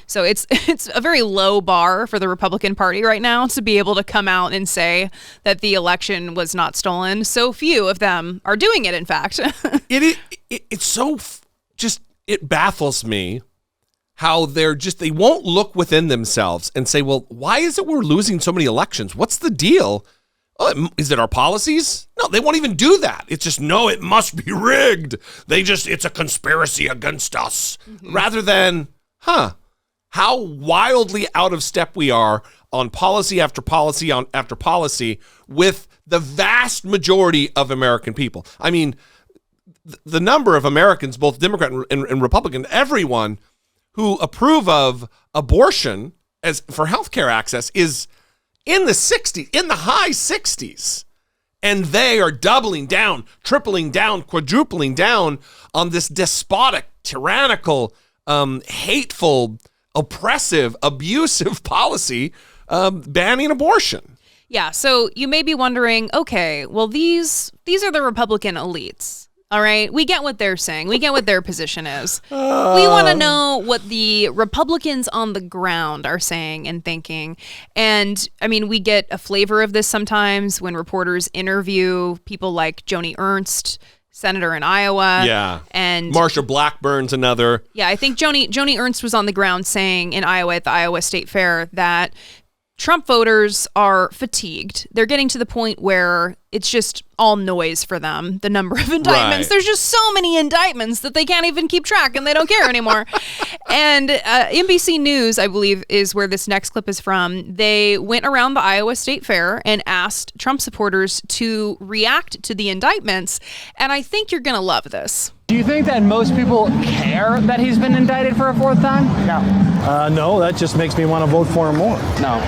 So it's a very low bar for the Republican Party right now to be able to come out and say that the election was not stolen. So few of them are doing it, in fact. It's so just, it baffles me how they won't look within themselves and say, well, why is it we're losing so many elections? What's the deal? Oh, is it our policies? No, they won't even do that. It's just, no, it must be rigged. It's a conspiracy against us. Mm-hmm. Rather than, how wildly out of step we are on policy after policy after policy with the vast majority of American people. I mean, the number of Americans, both Democrat and Republican, everyone who approve of abortion as for healthcare access is in the 60s, in the high 60s. And they are doubling down, tripling down, quadrupling down on this despotic, tyrannical, hateful, oppressive, abusive policy banning abortion. Yeah, so you may be wondering, okay, well, these are the Republican elites. All right, we get what they're saying. We get what their position is. We want to know what the Republicans on the ground are saying and thinking. And I mean, we get a flavor of this sometimes when reporters interview people like Joni Ernst, senator in Iowa. Yeah. And Marsha Blackburn's another. Yeah, I think Joni Ernst was on the ground saying in Iowa at the Iowa State Fair that Trump voters are fatigued. They're getting to the point where it's just all noise for them, the number of indictments. Right. There's just so many indictments that they can't even keep track and they don't care anymore. And NBC News, I believe, is where this next clip is from. They went around the Iowa State Fair and asked Trump supporters to react to the indictments. And I think you're going to love this. Do you think that most people care that he's been indicted for a fourth time? No. No, that just makes me want to vote for him more. No.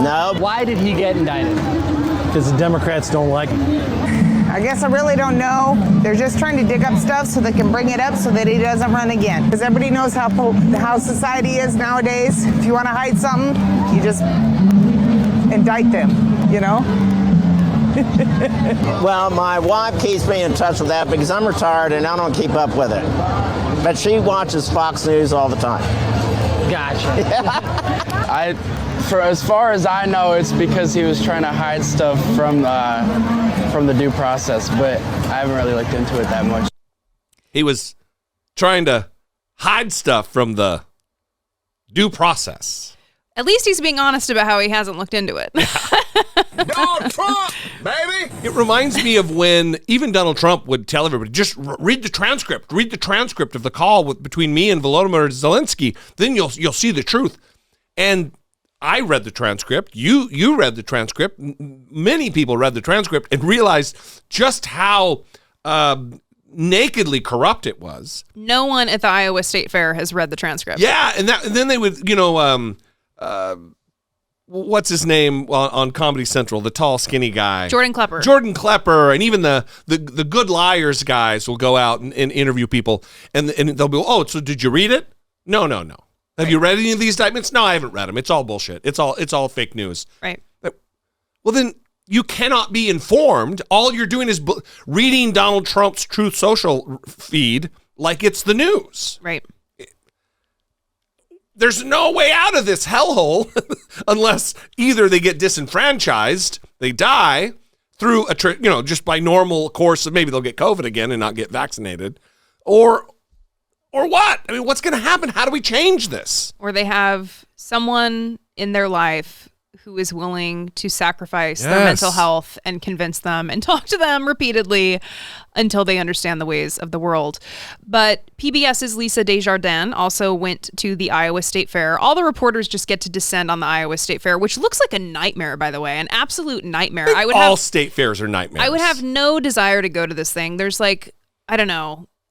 No. Why did he get indicted? Because the Democrats don't like him. I guess I really don't know. They're just trying to dig up stuff so they can bring it up so that he doesn't run again. Because everybody knows how society is nowadays. If you want to hide something, you just indict them, you know? Well, my wife keeps me in touch with that because I'm retired and I don't keep up with it. But she watches Fox News all the time. Gotcha. For as far as I know, it's because he was trying to hide stuff from the due process, but I haven't really looked into it that much. He was trying to hide stuff from the due process. At least he's being honest about how he hasn't looked into it. Donald Trump, baby! It reminds me of when even Donald Trump would tell everybody, just read the transcript. Read the transcript of the call between me and Volodymyr Zelensky. Then you'll see the truth. And I read the transcript. You read the transcript. Many people read the transcript and realized just how nakedly corrupt it was. No one at the Iowa State Fair has read the transcript. Yeah, and then they would, what's his name on Comedy Central? The tall, skinny guy. Jordan Klepper. And even the Good Liars guys will go out and interview people, and they'll be, oh, so did you read it? No. Have you read any of these indictments? No, I haven't read them. It's all bullshit. It's all fake news. Right. Well, then you cannot be informed. All you're doing is reading Donald Trump's Truth Social feed like it's the news. Right. There's no way out of this hellhole unless either they get disenfranchised, they die through just by normal course of maybe they'll get COVID again and not get vaccinated, or what? I mean, what's going to happen? How do we change this? Or they have someone in their life who is willing to sacrifice their mental health and convince them and talk to them repeatedly until they understand the ways of the world. But PBS's Lisa Desjardins also went to the Iowa State Fair. All the reporters just get to descend on the Iowa State Fair, which looks like a nightmare, by the way, an absolute nightmare. All state fairs are nightmares. I would have no desire to go to this thing. There's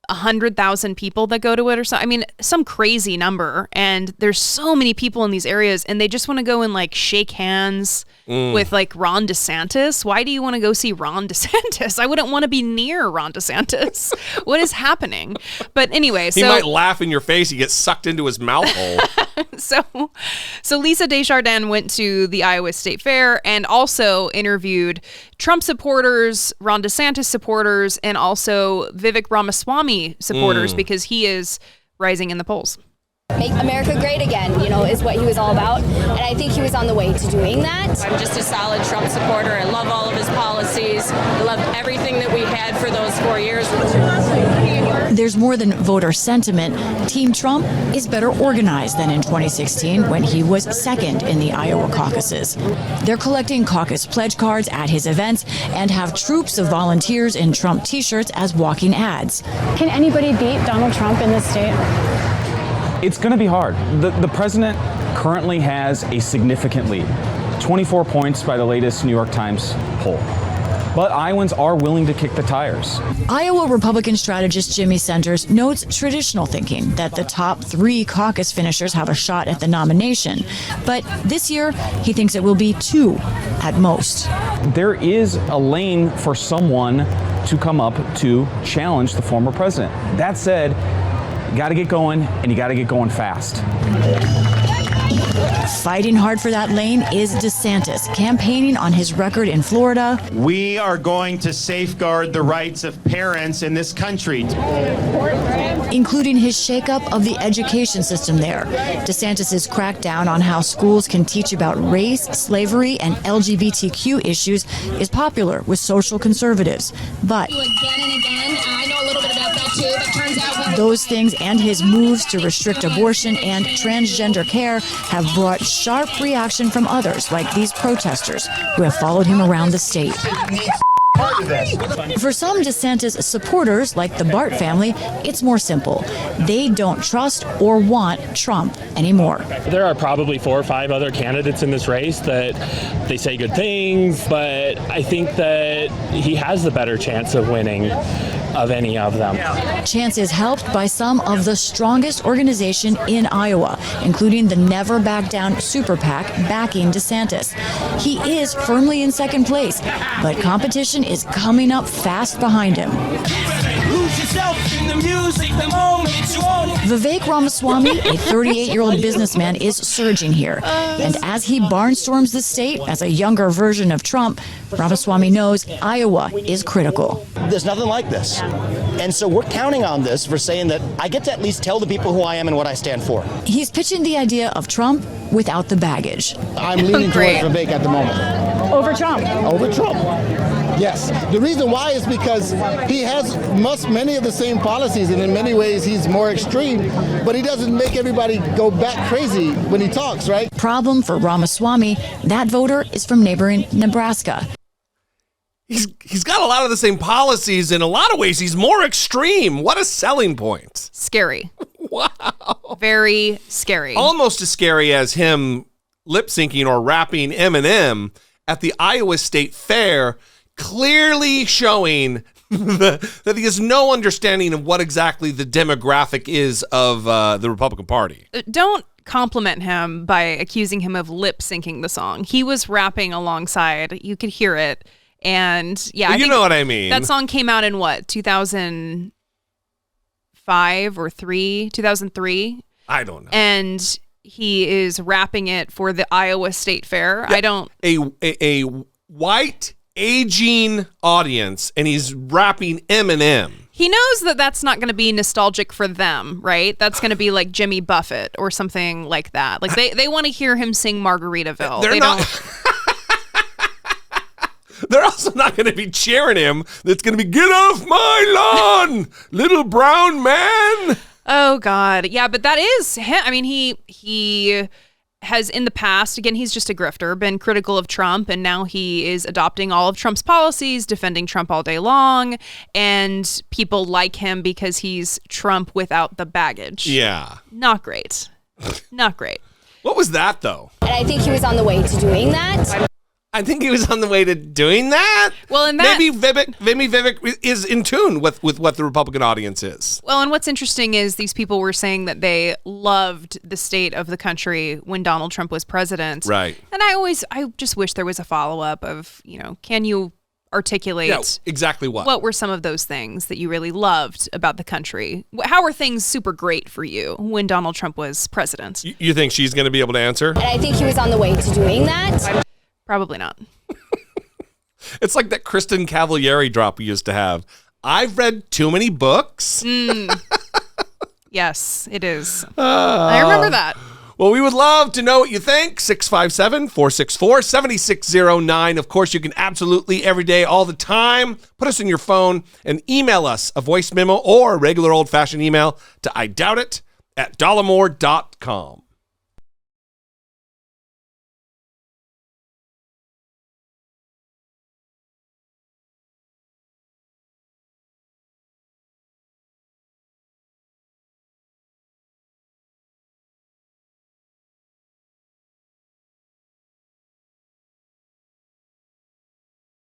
100,000 people that go to it or something. I mean, some crazy number. And there's so many people in these areas and they just want to go and shake hands with Ron DeSantis. Why do you want to go see Ron DeSantis? I wouldn't want to be near Ron DeSantis. What is happening? But anyway, he might laugh in your face. He gets sucked into his mouth hole. So Lisa Desjardins went to the Iowa State Fair and also interviewed Trump supporters, Ron DeSantis supporters, and also Vivek Ramaswamy supporters because he is rising in the polls. make America great again, you know, is what he was all about. And I think he was on the way to doing that. I'm just a solid Trump supporter. I love all of his policies. I love everything that we had for those 4 years. There's more than voter sentiment. Team Trump is better organized than in 2016 when he was second in the Iowa caucuses. They're collecting caucus pledge cards at his events and have troops of volunteers in Trump t-shirts as walking ads. Can anybody beat Donald Trump in this state? It's going to be hard. The president currently has a significant lead, 24 points by the latest New York Times poll. But Iowans are willing to kick the tires. Iowa Republican strategist Jimmy Sanders notes traditional thinking that the top 3 caucus finishers have a shot at the nomination. But this year, he thinks it will be 2 at most. There is a lane for someone to come up to challenge the former president. That said, you got to get going, and you got to get going fast. Fighting hard for that lane is DeSantis, campaigning on his record in Florida. We are going to safeguard the rights of parents in this country, including his shakeup of the education system there. DeSantis' crackdown on how schools can teach about race, slavery, and LGBTQ issues is popular with social conservatives. But those things and his moves to restrict abortion and transgender care have brought sharp reaction from others, like these protesters who have followed him around the state. For some DeSantis supporters, like the Bart family, it's more simple. They don't trust or want Trump anymore. There are probably 4 or 5 other candidates in this race that they say good things, but I think that he has the better chance of winning of any of them. Chance is helped by some of the strongest organization in Iowa, including the Never Back Down Super PAC backing DeSantis. He is firmly in second place, but competition is coming up fast behind him. Vivek Ramaswamy, a 38-year-old businessman, is surging here. And as he barnstorms the state as a younger version of Trump, Ramaswamy knows Iowa is critical. There's nothing like this. And so we're counting on this for saying that I get to at least tell the people who I am and what I stand for. He's pitching the idea of Trump without the baggage. I'm leaning towards Vivek at the moment. Over Trump? Over Trump. Yes. The reason why is because he has many of the same policies, and in many ways he's more extreme, but he doesn't make everybody go bat crazy when he talks, right? Problem for Ramaswamy, that voter is from neighboring Nebraska. He's got a lot of the same policies. In a lot of ways, he's more extreme. What a selling point. Scary. Wow. Very scary. Almost as scary as him lip syncing or rapping Eminem at the Iowa State Fair, clearly showing that he has no understanding of what exactly the demographic is of the Republican Party. Don't compliment him by accusing him of lip syncing the song. He was rapping alongside. You could hear it. And yeah, you know what I mean. That song came out in what, 2005 or 2003? I don't know. And he is rapping it for the Iowa State Fair. Yeah, I don't. A white aging audience, and he's rapping Eminem. He knows that that's not going to be nostalgic for them, right? That's going to be like Jimmy Buffett or something like that. Like they want to hear him sing Margaritaville. They're not. They're also not going to be cheering him. It's going to be, get off my lawn, little brown man. Oh, God. Yeah, but that is him. I mean, he has in the past, again, he's just a grifter, been critical of Trump, and now he is adopting all of Trump's policies, defending Trump all day long, and people like him because he's Trump without the baggage. Yeah. Not great. Not great. What was that, though? And I think he was on the way to doing that. I think he was on the way to doing that. Well, and that maybe Vivek is in tune with what the Republican audience is. Well, and what's interesting is these people were saying that they loved the state of the country when Donald Trump was president. Right. And I just wish there was a follow-up of, can you articulate exactly what were some of those things that you really loved about the country? How were things super great for you when Donald Trump was president? You think she's going to be able to answer? And I think he was on the way to doing that. Probably not. It's like that Kristen Cavalieri drop we used to have. I've read too many books. Yes, it is. I remember that. Well, we would love to know what you think. 657-464-7609. Of course, you can absolutely every day, all the time, put us in your phone and email us a voice memo or a regular old-fashioned email to idoubt@dollemore.com.